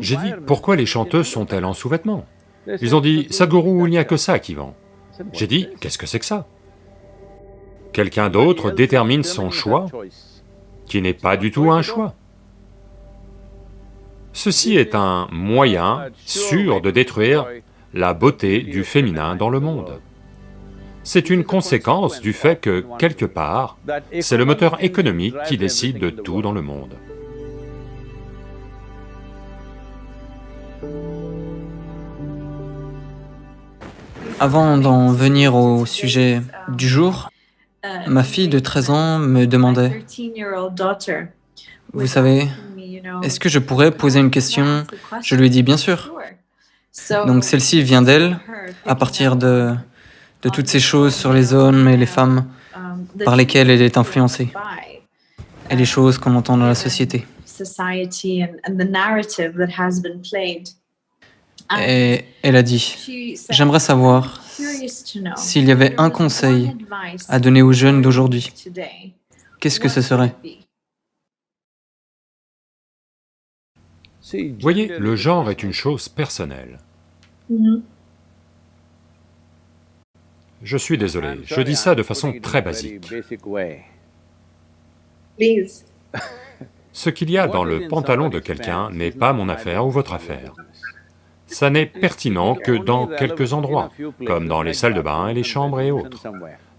J'ai dit, pourquoi les chanteuses sont-elles en sous-vêtements? Ils ont dit, Sadhguru, il n'y a que ça qui vend. J'ai dit, qu'est-ce que c'est que ça? Quelqu'un d'autre détermine son choix, qui n'est pas du tout un choix. Ceci est un moyen sûr de détruire la beauté du féminin dans le monde. C'est une conséquence du fait que, quelque part, c'est le moteur économique qui décide de tout dans le monde. Avant d'en venir au sujet du jour, ma fille de 13 ans me demandait, vous savez, est-ce que je pourrais poser une question? Je lui ai dit bien sûr. Donc celle-ci vient d'elle, à partir de toutes ces choses sur les hommes et les femmes par lesquelles elle est influencée, et les choses qu'on entend dans la société. Et elle a dit, j'aimerais savoir s'il y avait un conseil à donner aux jeunes d'aujourd'hui, qu'est-ce que ce serait? Voyez, le genre est une chose personnelle. Je suis désolé, je dis ça de façon très basique. Ce qu'il y a dans le pantalon de quelqu'un n'est pas mon affaire ou votre affaire. Ça n'est pertinent que dans quelques endroits, comme dans les salles de bain et les chambres et autres.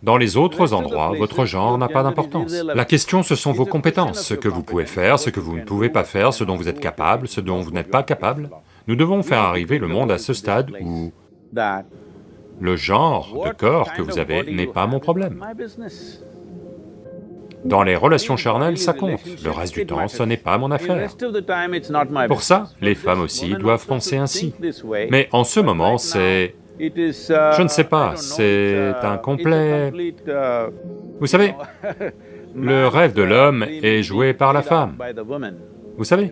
Dans les autres endroits, votre genre n'a pas d'importance. La question, ce sont vos compétences, ce que vous pouvez faire, ce que vous ne pouvez pas faire, ce dont vous êtes capable, ce dont vous n'êtes pas capable. Nous devons faire arriver le monde à ce stade où le genre de corps que vous avez n'est pas mon problème. Dans les relations charnelles, ça compte, le reste du temps, ce n'est pas mon affaire. Pour ça, les femmes aussi doivent penser ainsi. Mais en ce moment, c'est... je ne sais pas, c'est un complet... Vous savez, le rêve de l'homme est joué par la femme. Vous savez?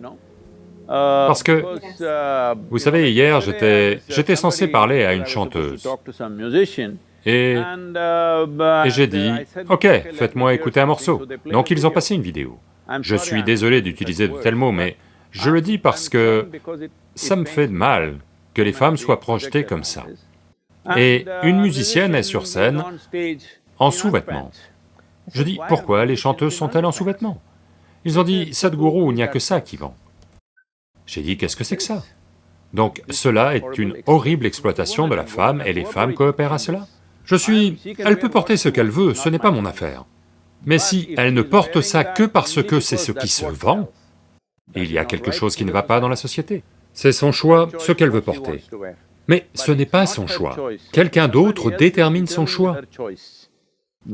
Parce que, vous savez, hier, j'étais censé parler à une chanteuse. Et j'ai dit, ok, faites-moi écouter un morceau. Donc ils ont passé une vidéo. Je suis désolé d'utiliser de tels mots, mais je le dis parce que ça me fait de mal que les femmes soient projetées comme ça. Et une musicienne est sur scène en sous-vêtements. Je dis, pourquoi les chanteuses sont-elles en sous-vêtements? Ils ont dit, Sadhguru, il n'y a que ça qui vend. J'ai dit, qu'est-ce que c'est que ça? Donc cela est une horrible exploitation de la femme et les femmes coopèrent à cela. Elle peut porter ce qu'elle veut, ce n'est pas mon affaire. Mais si elle ne porte ça que parce que c'est ce qui se vend, il y a quelque chose qui ne va pas dans la société. C'est son choix, ce qu'elle veut porter. Mais ce n'est pas son choix. Quelqu'un d'autre détermine son choix,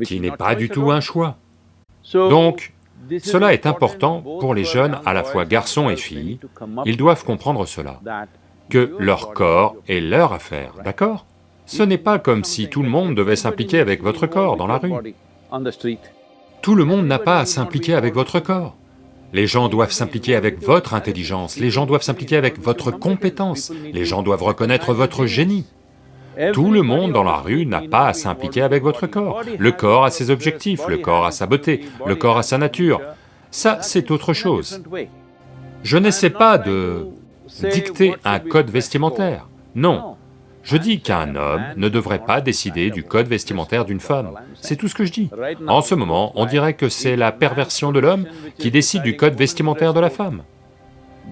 qui n'est pas du tout un choix. Donc, cela est important pour les jeunes, à la fois garçons et filles, ils doivent comprendre cela, que leur corps est leur affaire, d'accord? Ce n'est pas comme si tout le monde devait s'impliquer avec votre corps dans la rue. Tout le monde n'a pas à s'impliquer avec votre corps. Les gens doivent s'impliquer avec votre intelligence, les gens doivent s'impliquer avec votre compétence, les gens doivent reconnaître votre génie. Tout le monde dans la rue n'a pas à s'impliquer avec votre corps. Le corps a ses objectifs, le corps a sa beauté, le corps a sa nature. Ça, c'est autre chose. Je n'essaie pas de dicter un code vestimentaire, non. Je dis qu'un homme ne devrait pas décider du code vestimentaire d'une femme, c'est tout ce que je dis. En ce moment, on dirait que c'est la perversion de l'homme qui décide du code vestimentaire de la femme.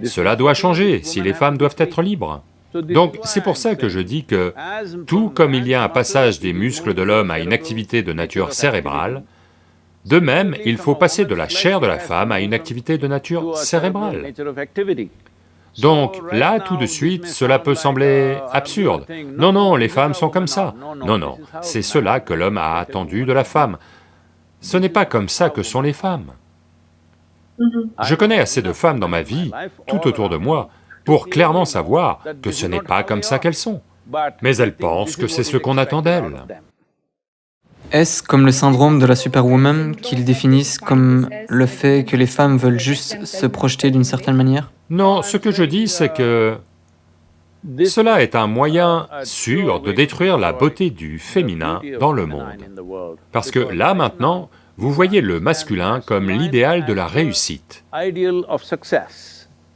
Cela doit changer si les femmes doivent être libres. Donc c'est pour ça que je dis que, tout comme il y a un passage des muscles de l'homme à une activité de nature cérébrale, de même, il faut passer de la chair de la femme à une activité de nature cérébrale. Donc là, tout de suite, cela peut sembler absurde. Non, non, les femmes sont comme ça. Non, non, c'est cela que l'homme a attendu de la femme. Ce n'est pas comme ça que sont les femmes. Je connais assez de femmes dans ma vie, tout autour de moi, pour clairement savoir que ce n'est pas comme ça qu'elles sont. Mais elles pensent que c'est ce qu'on attend d'elles. Est-ce comme le syndrome de la superwoman qu'ils définissent comme le fait que les femmes veulent juste se projeter d'une certaine manière? Non, ce que je dis, c'est que cela est un moyen sûr de détruire la beauté du féminin dans le monde. Parce que là, maintenant, vous voyez le masculin comme l'idéal de la réussite.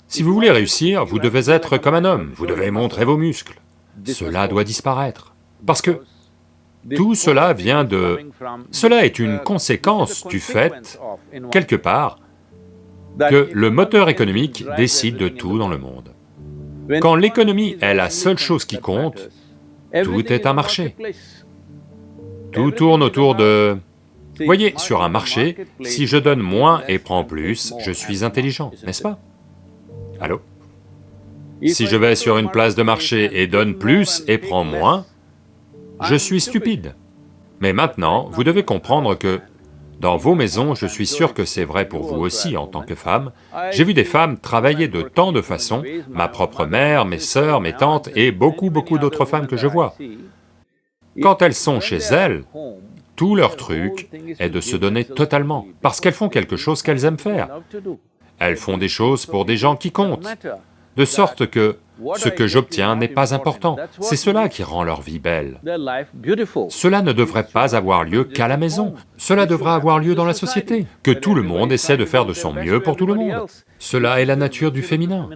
Si vous voulez réussir, vous devez être comme un homme, vous devez montrer vos muscles. Cela doit disparaître, parce que tout cela vient de... Cela est une conséquence du fait, quelque part, que le moteur économique décide de tout dans le monde. Quand l'économie est la seule chose qui compte, tout est un marché. Tout tourne autour de... Voyez, sur un marché, si je donne moins et prends plus, je suis intelligent, n'est-ce pas? Allô? Si je vais sur une place de marché et donne plus et prends moins, je suis stupide. Mais maintenant, vous devez comprendre que dans vos maisons, je suis sûr que c'est vrai pour vous aussi en tant que femme, j'ai vu des femmes travailler de tant de façons, ma propre mère, mes sœurs, mes tantes et beaucoup d'autres femmes que je vois. Quand elles sont chez elles, tout leur truc est de se donner totalement, parce qu'elles font quelque chose qu'elles aiment faire. Elles font des choses pour des gens qui comptent, de sorte que ce que j'obtiens n'est pas important, c'est cela qui rend leur vie belle. Cela ne devrait pas avoir lieu qu'à la maison, cela devra avoir lieu dans la société, que tout le monde essaie de faire de son mieux pour tout le monde. Cela est la nature du féminin.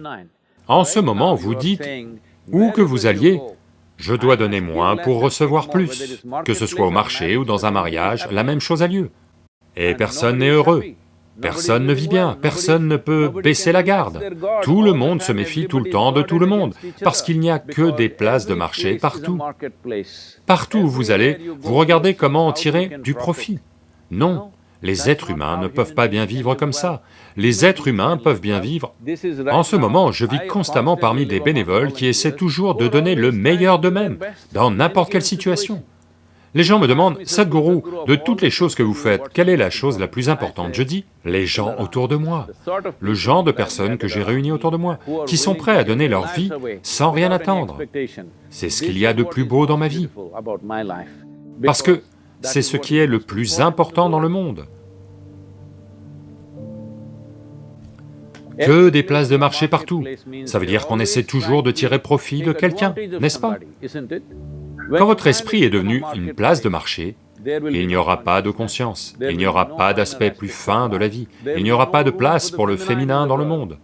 En ce moment, vous dites, où que vous alliez, je dois donner moins pour recevoir plus, que ce soit au marché ou dans un mariage, la même chose a lieu. Et personne n'est heureux. Personne ne vit bien, personne ne peut baisser la garde. Tout le monde se méfie tout le temps de tout le monde, parce qu'il n'y a que des places de marché partout. Partout où vous allez, vous regardez comment en tirer du profit. Non, les êtres humains ne peuvent pas bien vivre comme ça. Les êtres humains peuvent bien vivre... En ce moment, je vis constamment parmi des bénévoles qui essaient toujours de donner le meilleur d'eux-mêmes, dans n'importe quelle situation. Les gens me demandent, Sadhguru, de toutes les choses que vous faites, quelle est la chose la plus importante? Je dis, les gens autour de moi, le genre de personnes que j'ai réunies autour de moi, qui sont prêts à donner leur vie sans rien attendre. C'est ce qu'il y a de plus beau dans ma vie, parce que c'est ce qui est le plus important dans le monde. Que des places de marché partout, ça veut dire qu'on essaie toujours de tirer profit de quelqu'un, n'est-ce pas? Quand votre esprit est devenu une place de marché, il n'y aura pas de conscience, il n'y aura pas d'aspect plus fin de la vie, il n'y aura pas de place pour le féminin dans le monde.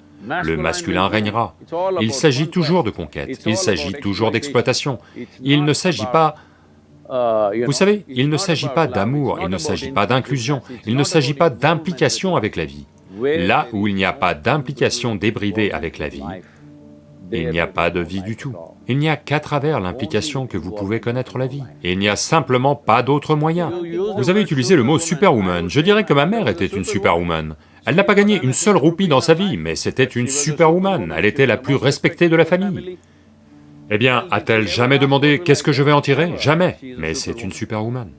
Le masculin régnera. Il s'agit toujours de conquête, il s'agit toujours d'exploitation. Il ne s'agit pas... Vous savez, il ne s'agit pas d'amour, il ne s'agit pas d'inclusion, il ne s'agit pas d'implication avec la vie. Là où il n'y a pas d'implication débridée avec la vie, il n'y a pas de vie du tout. Il n'y a qu'à travers l'implication que vous pouvez connaître la vie. Et il n'y a simplement pas d'autre moyen. Vous avez utilisé le mot superwoman, je dirais que ma mère était une superwoman. Elle n'a pas gagné une seule roupie dans sa vie, mais c'était une superwoman, elle était la plus respectée de la famille. Eh bien, a-t-elle jamais demandé « qu'est-ce que je vais en tirer » Jamais, mais c'est une superwoman.